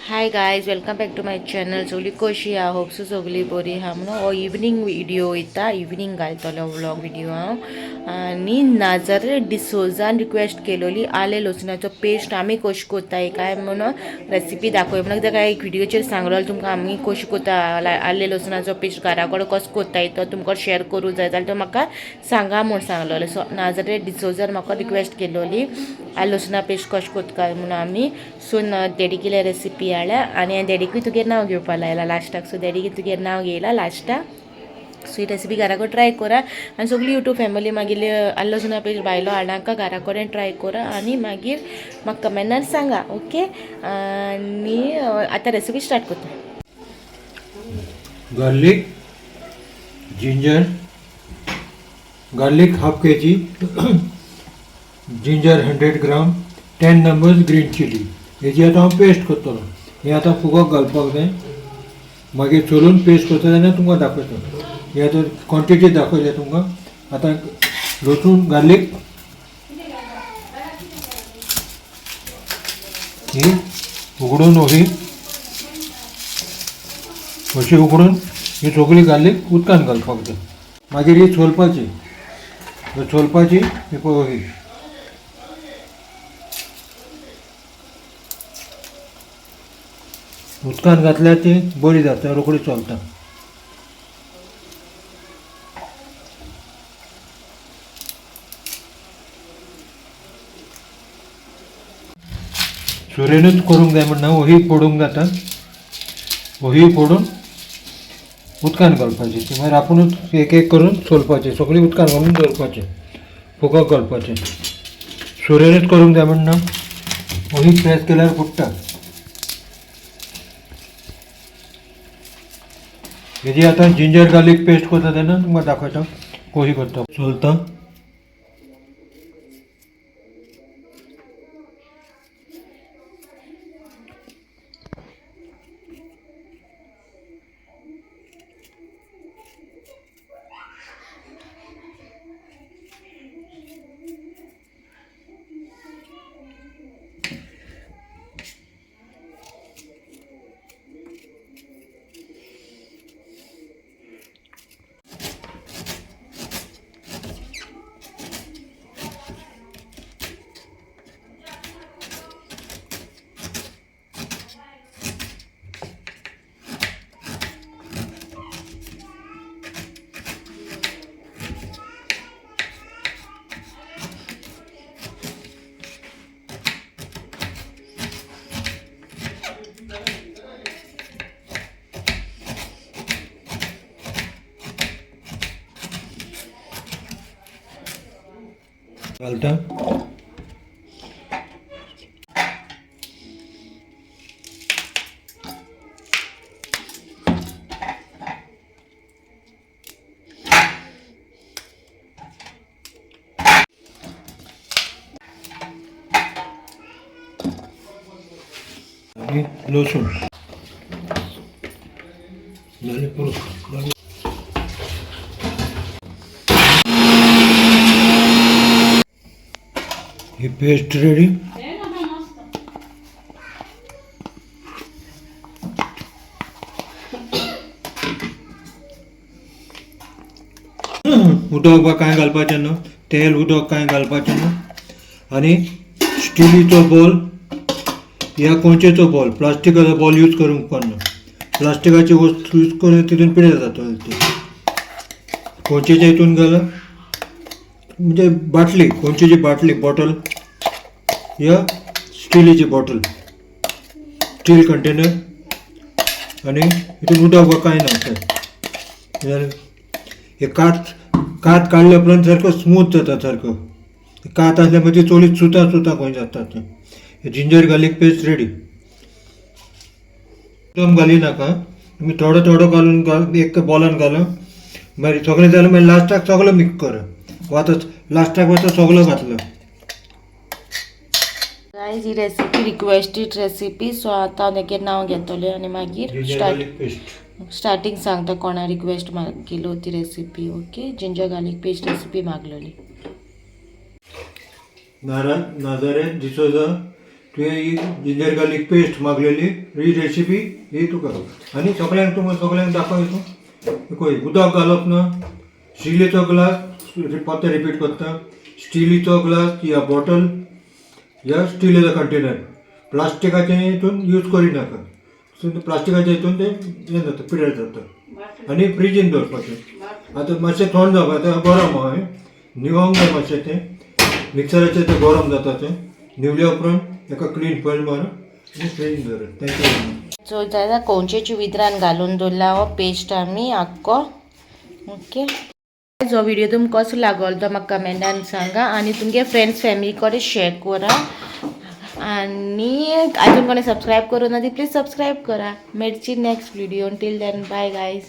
High guys welcome back to my channel. सगळी कशी आहा? होप सो सगळी बरी आहा म्हणून हो इवनिंग व्हिडिओ येता. इवनिंग घालतलो व्लॉग व्हिडिओ हांव. आनी नाझारे डिसोजान रिक्वेस्ट केलोली आले लसणाचो पेस्ट आमी कशी कोत्ताय काय म्हणून रेसिपी दाखोय म्हणून ताका एक व्हिडिओचेर सांगलो तुमकां आमी कशी कोता आले लसणाचो पेस्ट घरा कडेन कसो कोत्ताय तो तुमकां शेअर करूं जाय जाल्यार तो म्हाका सांगा म्हूण सांगलोले. सो नाझारे डिसोजान म्हाका रिक्वेस्ट केलोली आले लसणा पेस्ट कशें कोत्ता म्हणून आमी सो डॅडी केल्या रेसिपी हाडल्या आनी डॅडीकूय तुगेर नांव घेवपा लायला लास्टाक. सो डॅडीक तुगेर नांव घेयला लास्टाक. सो ही रेसिपी घरा कडेन ट्राय करा आनी सगळी यूट्यूब फॅमिली मागीर आलं लसूण पेस्ट भायलो हाडांका घरा कडेन ट्राय करा आनी मागीर म्हाका कमेंटान सांगा. ओके आनी आतां रेसिपी स्टार्ट करता. Garlic, ginger, garlic half kg, ginger 100 ग्राम, 10 नंबर्स ग्रीन चिली. हेची आतां हांव पेस्ट करतलो. हे आतां फुगोक घालपाक जाय. मागीर चलून पेस्ट करता तेन्ना तुमकां दाखयता. हे आतां क्वॉन्टिटी दाखयल्या तुमकां. आतां लसूण गार्लिक ही उगडून अशी उगडून ही सगळी गार्लिक उदकान घालपाक जाय. मागीर ही सोलपाची ही पळय ही उदकान घातल्यार ती बरी जाता, रोखडी चलता. सुरेनूच करूंक जाय म्हणना वही फोडूंक जाता. वही फोडून उदकान घालपाची. ती मागीर आपुणूच एक एक करून सोलपाचें. सगळी उदकान घालून दवरपाचें, फुगोक घालपाचें. सुरेनूच करूंक जाय म्हणना वही प्रेस केल्यार फुट्टा. हेजी आतां जिंजर गार्लिक पेस्ट करता तेन्ना तुमकां दाखयता कशी करता. सोलता घालता. आणि लसूण झाले पुरो. ही पेस्ट रेडी. उदक कांय घालपाचें न्हू, तेल उदक कांय घालपाचें न्हू. आनी स्टिलीचो बॉल या कोणचेचो बॉल, प्लास्टिकाचो बॉल यूज करूंक उपकारना. प्लास्टिकाची वस्तू यूज करून तितून पिळे जाता. कोणचेच्या हितून घाला म्हणजे बाटली, कोणचेची बाटली बॉटल या स्टिलीची बॉटल, स्टील कंटेनर आनी हितून उदक कांय ना. हे कात काडल्या उपरांत सारको स्मूथ जाता. सारको कात आसल्या मागीर चोलीत सुता खंय जातात. Ginger garlic paste ready. एकदम घाली नाका, तुमी थोडो थोडो घालून एक बॉलान घाला. मागीर सगळें जालें मागीर लास्टाक सगळो मिक्स करा. लास्टाक वता सगळो घातलो. गायज ही रेसिपी रिक्वेस्टेड रेसिपी. सो आतां हांव नांव घेतलें आनी मागीर स्टार्टींग सांगता कोणा रिक्वेस्ट केलो ती recipe. Okay, ginger garlic paste recipe मागलेली. नाझारे डिसोजा तुवें जिंजर गार्लीक पेस्ट मागलेली ही रेसिपी ही तुका आनी सगळ्यांक तुमकां सगळ्यांक दाखय तूं पळय उदक घालप ना स्टिलीचो ग्लास परत रिपीट करता स्टिलीचो ग्लास या बॉटल या स्टिलीचो कंटेनर प्लास्टिकाचे हितून यूज करिनाका प्लास्टिकाच्या हितून ते हें जाता पिड्यार जाता आनी फ्रिजीन दवरपाचें आतां मातशें थंड जावपा आतां गरम हय निवोंक जाय मातशें तें मिक्सराचेर तें गरम जाता तें निवल्या उपरांत एका क्लीन पॉयल मार आनी फ्रिजीन दवर थँक्यू सो दादा कोणचेची विदरान घालून दवरला हो पेस्ट आमी आख्खो ओके जो व्हिडिओ तुमकां कसो लागलो तो म्हाका कमेंटान सांगा आनी तुमगे फ्रेंड्स फॅमिली कडेन शेअर करा आनी अजून कोणी सबस्क्राईब करू ना ती प्लीज सबस्क्राईब करा मेळची next video till then bye guys